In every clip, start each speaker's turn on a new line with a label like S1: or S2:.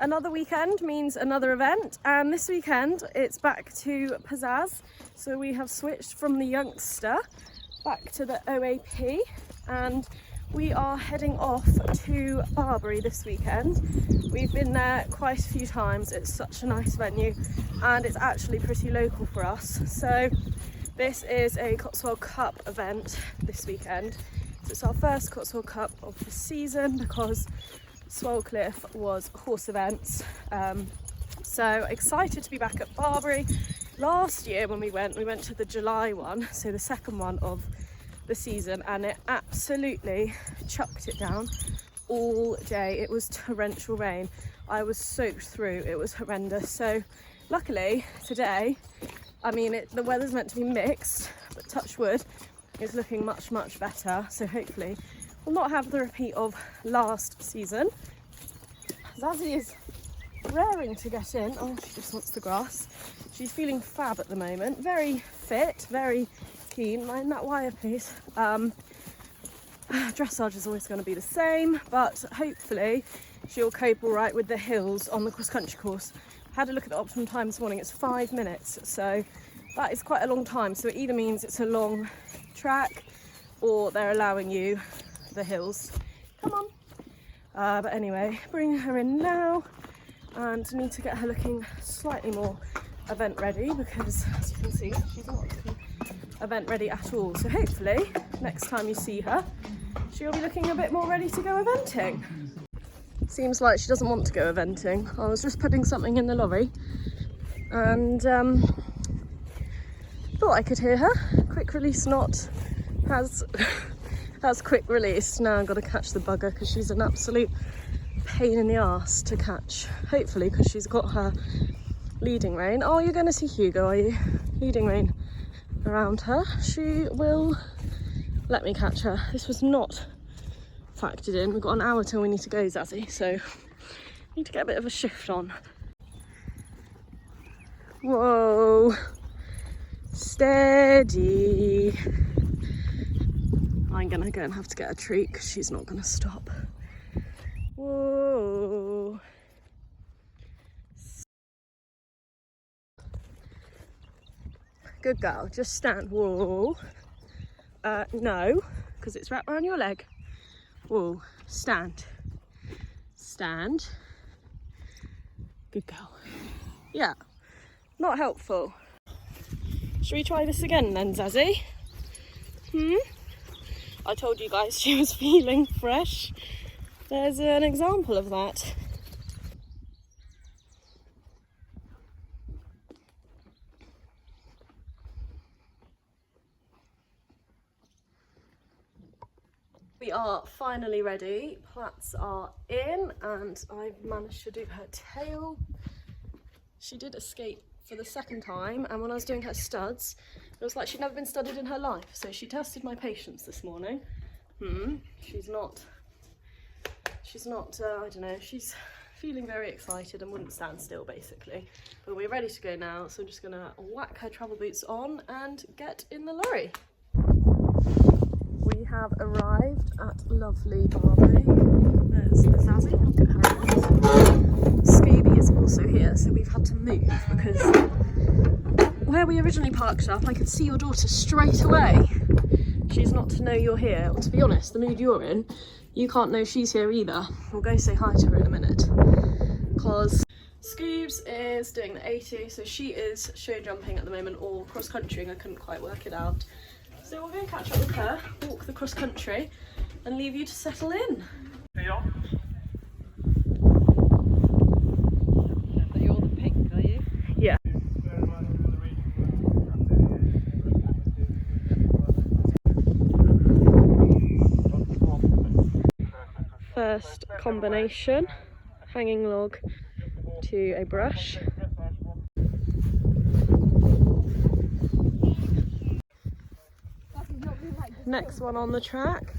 S1: Another weekend means another event, and this weekend it's back to Pzazz. So we have switched from the Youngster back to the OAP, and we are heading off to Barbury this weekend. We've been there quite a few times. It's such a nice venue and it's actually pretty local for us. So this is a Cotswold Cup event this weekend. So it's our first Cotswold Cup of the season because Swellcliffe was horse events. So excited to be back at Barbury. Last year when we went to the July one, so the second one of the season, and it absolutely chucked it down all day. It was torrential rain. I was soaked through. It was horrendous. So luckily today, I mean, the weather's meant to be mixed, but touch wood, it's looking much better. So hopefully we'll not have the repeat of last season. Zazzy is raring to get in. Oh, she just wants the grass. She's feeling fab at the moment. Very fit, very keen. Mind that wire, please. Dressage is always going to be the same, but hopefully she'll cope all right with the hills on the cross-country course. I had a look at the optimum time this morning. It's 5 minutes, so that is quite a long time. So it either means it's a long track or they're allowing you the hills. Come on. But anyway, bring her in now, and need to get her looking slightly more event ready because, as you can see, she's not looking event ready at all. So hopefully next time you see her, she'll be looking a bit more ready to go eventing. Seems like she doesn't want to go eventing. I was just putting something in the lorry and thought I could hear her. Quick release knot has quick release. Now I've got to catch the bugger because she's an absolute pain in the arse to catch. Hopefully, because she's got her leading rein. Oh, you're going to see Hugo, are you? Leading rein around her. She will let me catch her. This was not factored in. We've got an hour till we need to go, Zazzy, so need to get a bit of a shift on. Whoa, steady. I'm gonna go and have to get a treat because she's not gonna stop. Whoa. Good girl, just stand. Whoa. No, because it's wrapped around your leg. Whoa, stand. Stand. Good girl. Yeah, not helpful. Should we try this again then, Zazzy? I told you guys she was feeling fresh. There's an example of that. We are finally ready. Plats are in and I've managed to do her tail. She did escape for the second time, and when I was doing her studs, it was like she'd never been studded in her life. So she tested my patience this morning. She's not, I don't know, she's feeling very excited and wouldn't stand still basically. But we're ready to go now, so I'm just gonna whack her travel boots on and get in the lorry. We have arrived at lovely Barbury. There's the Zazzy, look at her. Scooby is also here, so we've had to move because where we originally parked up, I could see your daughter straight away. She's not to know you're here. Well, to be honest, the mood you're in, you can't know she's here either. We'll go say hi to her in a minute. Because Scoobs is doing the 80, so she is show jumping at the moment, or cross countrying. I couldn't quite work it out. So we'll go and catch up with her, walk the cross country, and leave you to settle in.
S2: Yeah.
S3: But you're the pink, are you?
S1: Yeah. First combination, hanging log to a brush. Next one on the track.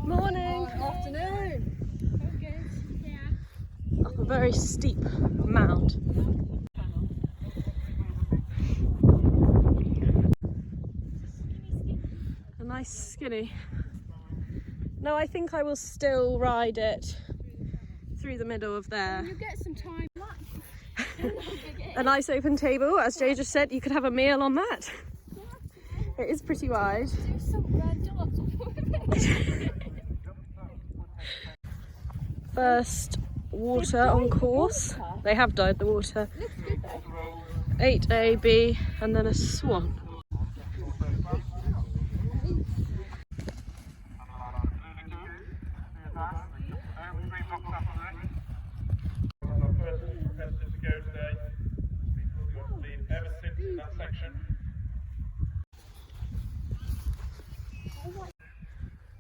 S1: Morning.
S3: Afternoon.
S1: Up a very steep mound. A nice skinny. No, I think I will still ride it through through the middle of there.
S2: You get some time.
S1: A nice open table, as Jay just said, you could have a meal on that. It is pretty wide. First water on course. They have dyed the water. 8A, B, and then a swan.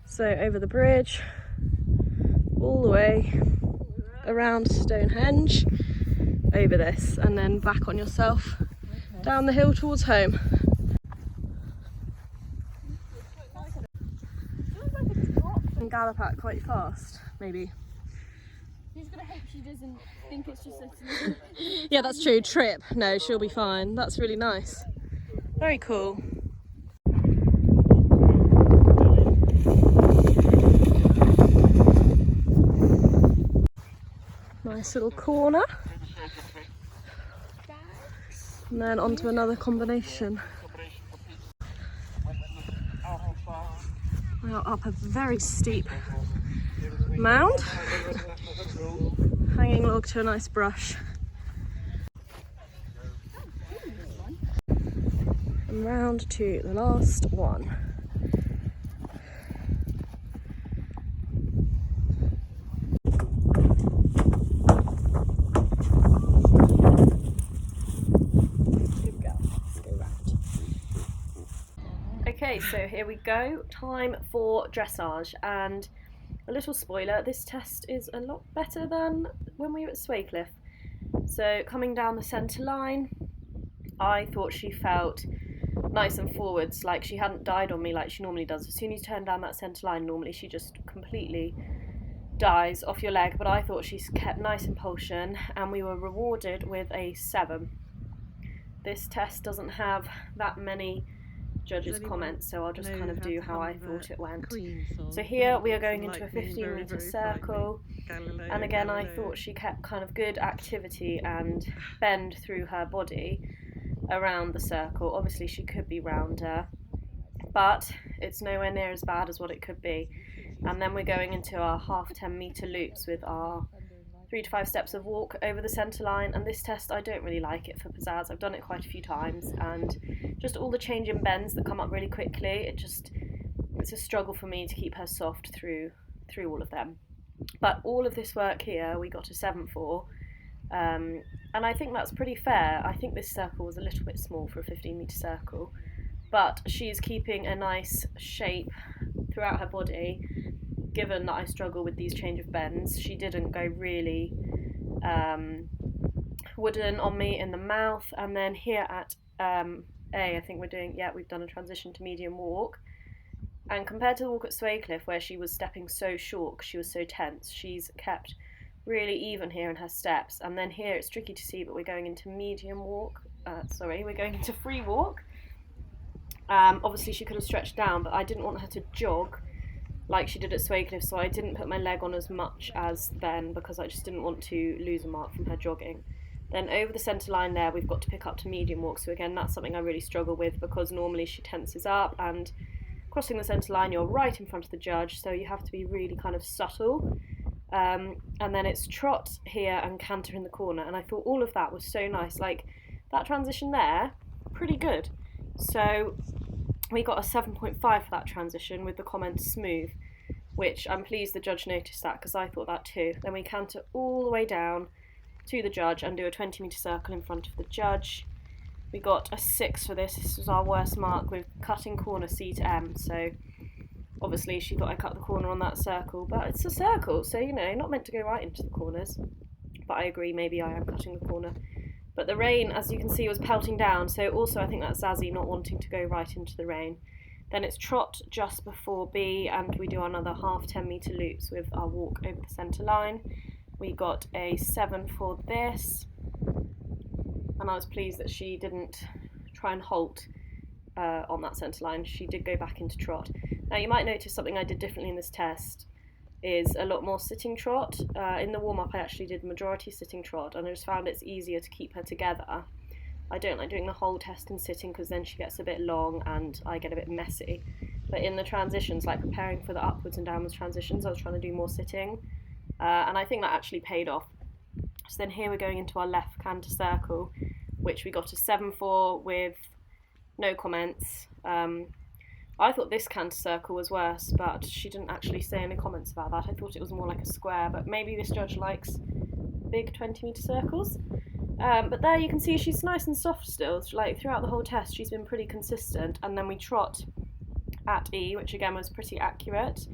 S1: So over the bridge, all the way around Stonehenge, over this, and then back on yourself down the hill towards home. And gallop at quite fast, maybe.
S2: He's gonna hope she doesn't think it's just a
S1: Yeah, that's true. Trip. No, she'll be fine. That's really nice. Very cool. Nice little corner. And then onto another combination. We are up a very steep mound. Hanging log to a nice brush. And round to the last one. Okay, so here we go. Time for dressage, and a little spoiler, this test is a lot better than when we were at Swaycliffe. So coming down the centre line, I thought she felt nice and forwards, like she hadn't died on me like she normally does. As soon as you turn down that centre line, normally she just completely dies off your leg, but I thought she's kept nice impulsion, and we were rewarded with a 7. This test doesn't have that many judges' comments, so I'll just kind of do how I thought it went. So here we are going into a 15-metre circle, and again I thought she kept kind of good activity and bend through her body around the circle. Obviously she could be rounder, but it's nowhere near as bad as what it could be. And then we're going into our half 10-metre loops with our 3 to 5 steps of walk over the centre line. And this test, I don't really like it for Pzazz. I've done it quite a few times, and just all the change in bends that come up really quickly, it's a struggle for me to keep her soft through all of them. But all of this work here we got a 7 for, and I think that's pretty fair. I think this circle was a little bit small for a 15-metre circle, but she's keeping a nice shape throughout her body. Given that I struggle with these change of bends, she didn't go really wooden on me in the mouth. And then here at A, I think we've done a transition to medium walk. And compared to the walk at Swaycliffe, where she was stepping so short, she was so tense, she's kept really even here in her steps. And then here it's tricky to see, but we're going into medium walk. We're going into free walk. Obviously she could have stretched down, but I didn't want her to jog like she did at Swaycliffe, so I didn't put my leg on as much as then, because I just didn't want to lose a mark from her jogging. Then over the centre line there, we've got to pick up to medium walk, so again that's something I really struggle with, because normally she tenses up, and crossing the centre line you're right in front of the judge, so you have to be really kind of subtle. And then it's trot here and canter in the corner, and I thought all of that was so nice. Like that transition there, pretty good. So we got a 7.5 for that transition with the comment smooth, which I'm pleased the judge noticed that, because I thought that too. Then we canter all the way down to the judge and do a 20-metre circle in front of the judge. We got a 6 for this. This was our worst mark with cutting corner C to M, so obviously she thought I cut the corner on that circle, but it's a circle, so not meant to go right into the corners. But I agree, maybe I am cutting the corner. But the rain, as you can see, was pelting down, so also I think that's Zazzy not wanting to go right into the rain. Then it's trot just before B, and we do another half 10-metre loops with our walk over the centre line. We got a 7 for this, and I was pleased that she didn't try and halt on that centre line. She did go back into trot. Now you might notice something I did differently in this test. is a lot more sitting trot. In the warm-up I actually did majority sitting trot, and I just found it's easier to keep her together. I don't like doing the whole test in sitting because then she gets a bit long and I get a bit messy. But in the transitions, like preparing for the upwards and downwards transitions, I was trying to do more sitting, and I think that actually paid off. So then here we're going into our left canter circle, which we got a 7-4 with no comments. I thought this canter circle was worse, but she didn't actually say any comments about that. I thought it was more like a square, but maybe this judge likes big 20-metre circles. But there you can see she's nice and soft still. Like throughout the whole test she's been pretty consistent, and then we trot at E, which again was pretty accurate.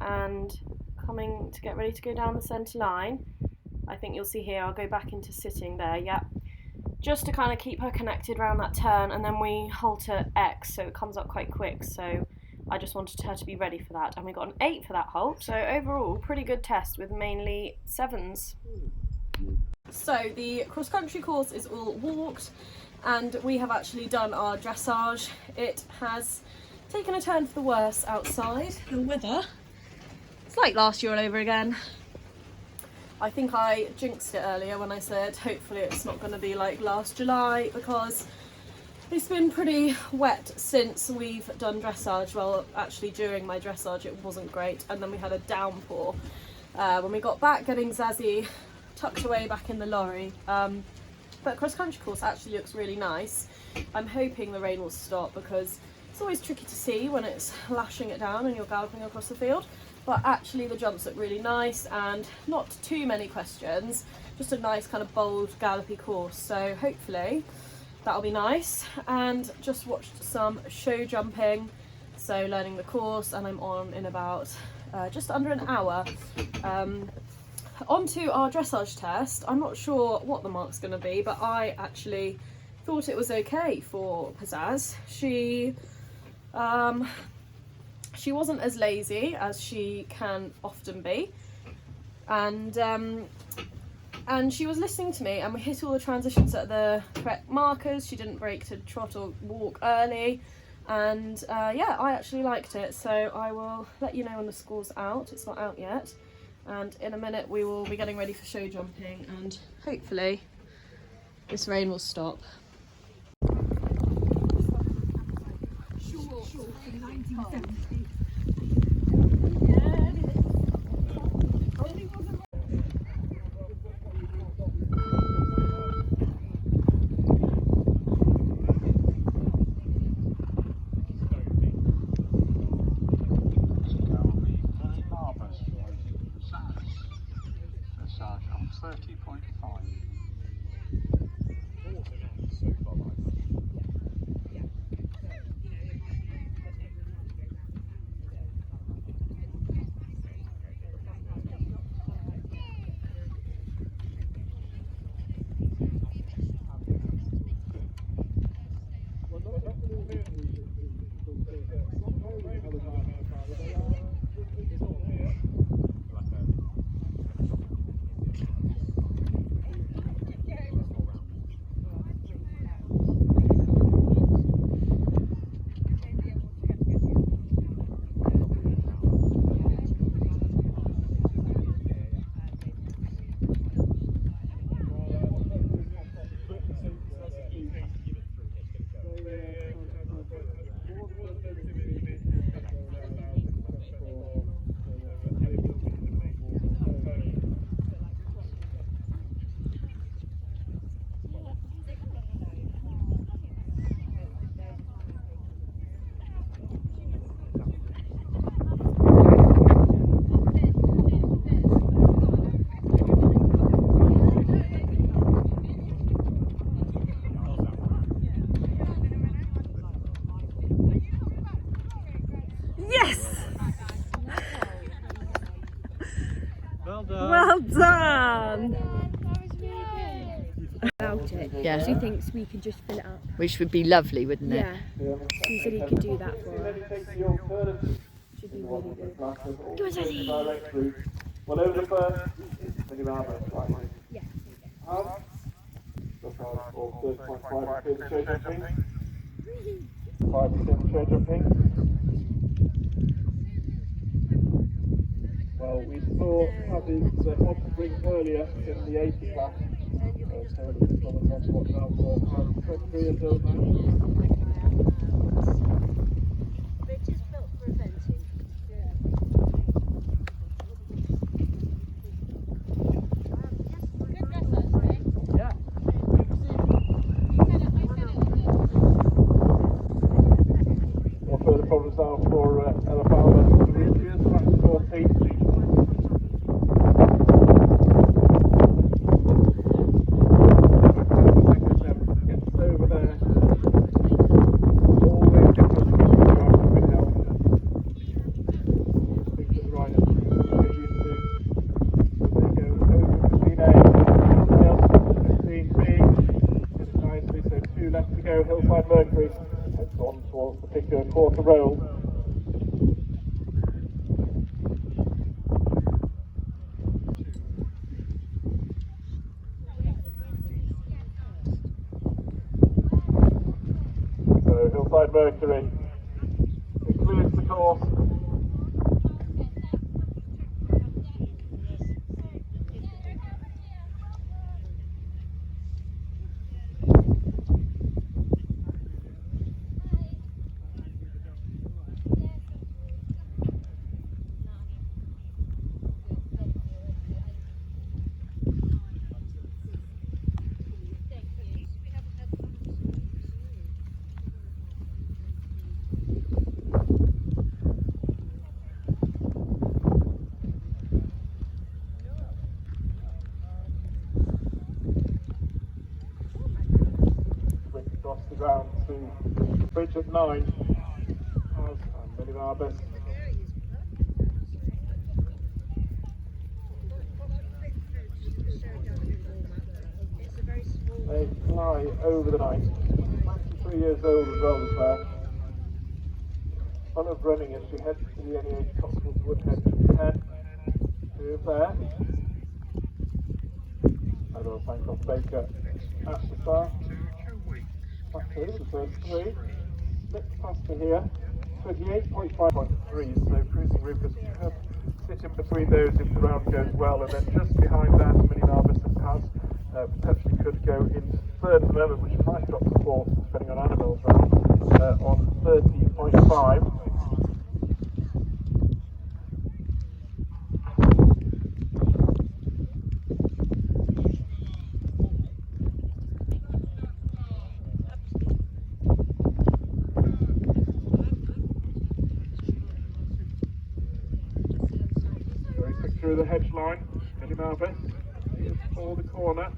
S1: And coming to get ready to go down the centre line, I think you'll see here, I'll go back into sitting there, yeah. Just to kind of keep her connected around that turn, and then we halt at X, so it comes up quite quick, so I just wanted her to be ready for that, and we got an 8 for that halt, so overall pretty good test with mainly 7s. So the cross-country course is all walked, and we have actually done our dressage. It has taken a turn for the worse outside. The weather, it's like last year all over again. I think I jinxed it earlier when I said hopefully it's not going to be like last July, because it's been pretty wet since we've done dressage. Well, actually during my dressage it wasn't great, and then we had a downpour when we got back, getting Zazzy tucked away back in the lorry. But cross-country course actually looks really nice. I'm hoping the rain will stop, because it's always tricky to see when it's lashing it down and you're galloping across the field. But actually the jumps look really nice, and not too many questions, just a nice kind of bold gallopy course, so hopefully that'll be nice. And just watched some show jumping, so learning the course, and I'm on in about just under an hour. On to our dressage test. I'm not sure what the mark's going to be, but I actually thought it was okay for Pzazz. She wasn't as lazy as she can often be, and she was listening to me, and we hit all the transitions at the correct markers. She didn't break to trot or walk early, and yeah, I actually liked it, so I will let you know when the score's out. It's not out yet, and in a minute we will be getting ready for show jumping, and hopefully this rain will stop. Well done!
S2: About it.
S3: Yeah.
S2: She thinks we can just fill it up.
S3: Which would be lovely, wouldn't it?
S2: Yeah. He said he could do that for us. Should be really good. Go on, Zazzy!
S4: Well, over the first,
S2: Yeah.
S4: or 30.5% show jumping. 5% show jumping. well. We saw Pzzazz's offspring earlier in the 80 class. So this one was on what now for 23 years old now. Problems now for Alabama the Rangers, that's 14. Gets over there. Always gets up to the ground with help. Things that the riders get used to. So they go over 15A, 15B. Get it nicely, so 2 left to go, Hillside Mercury. Heads on towards the particular quarter roll. So Hillside Mercury, it clears the course. Across the ground to bridge at 9. And Billy Barbus. They fly over the night. 23 years old as well as there. Fun of running as she heads to the NEH Cotswold Woodhead 10. Who is there? Adol Sancroft Baker at the start. Back over the first 3. Slipped past her here. 28.5.3, so cruising Rufus could sit in between those if the round goes well, and then just behind that, Mini Narvis and Pzazz potentially could go into third at the moment, which might drop to fourth, depending on Annabelle's round, on 13.5. Through the hedge line, Mini Narvis for the corner.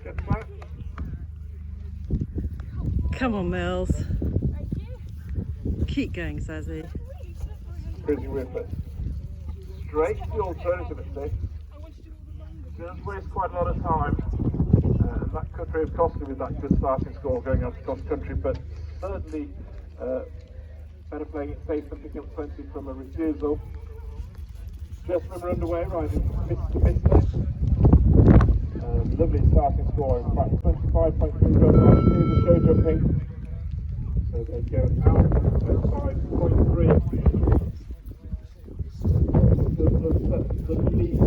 S4: Gets back.
S3: Come on, Mills. Keep going, Pzazzy.
S4: Cruising Rufus. Straight to the alternative at 6. Does waste quite a lot of time. And that could have costly with that good starting score going out to cross country, but certainly better playing it safe than picking up 20 from a refusal. Just when we're underway, riding Mr. Lovely starting score, in fact 25.3 goes on through the show jumping. So they go out at 5.3. The lead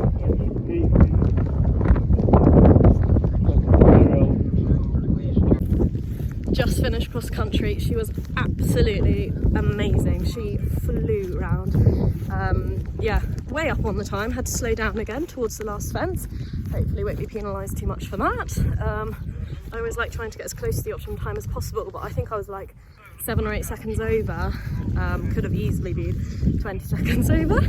S1: Just finished cross country. She was absolutely amazing. She flew around. Yeah, way up on the time. Had to slow down again towards the last fence. Hopefully won't be penalised too much for that. I always like trying to get as close to the optimum time as possible, but I think I was like 7 or 8 seconds over. Could have easily been 20 seconds over,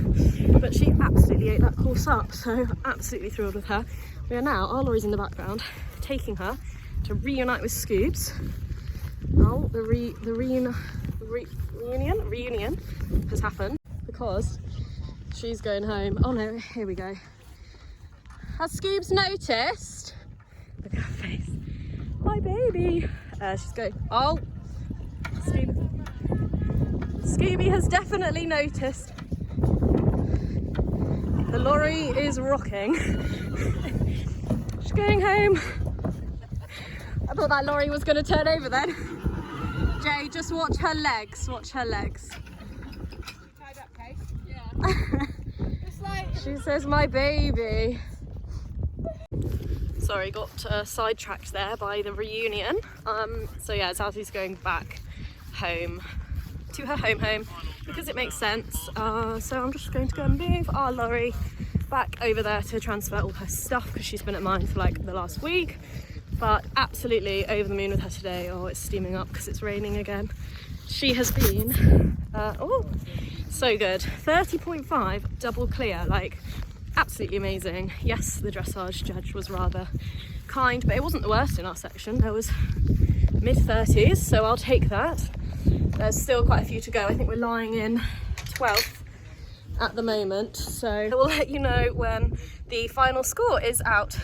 S1: but she absolutely ate that course up, so absolutely thrilled with her. We are now, our lorry's in the background, taking her to reunite with Scoobs. Oh, the reunion has happened because she's going home. Oh no, here we go. Has Scoobs noticed? Look at her face. My baby. She's going. Oh, Scooby has definitely noticed. The lorry is rocking. She's going home. I thought that lorry was going to turn over then. Jay, just watch her legs. Watch her legs. She says my baby. Sorry, got sidetracked there by the reunion. So yeah, Zazzy's going back home to her home because it makes sense. So I'm just going to go and move our lorry back over there to transfer all her stuff because she's been at mine for like the last week. But absolutely over the moon with her today. Oh, it's steaming up because it's raining again. She has been oh, so good. 30.5 double clear, like absolutely amazing. Yes, the dressage judge was rather kind, but it wasn't the worst in our section. There was mid-30s, so I'll take that. There's still quite a few to go. I think we're lying in 12th at the moment, so I will let you know when the final score is out.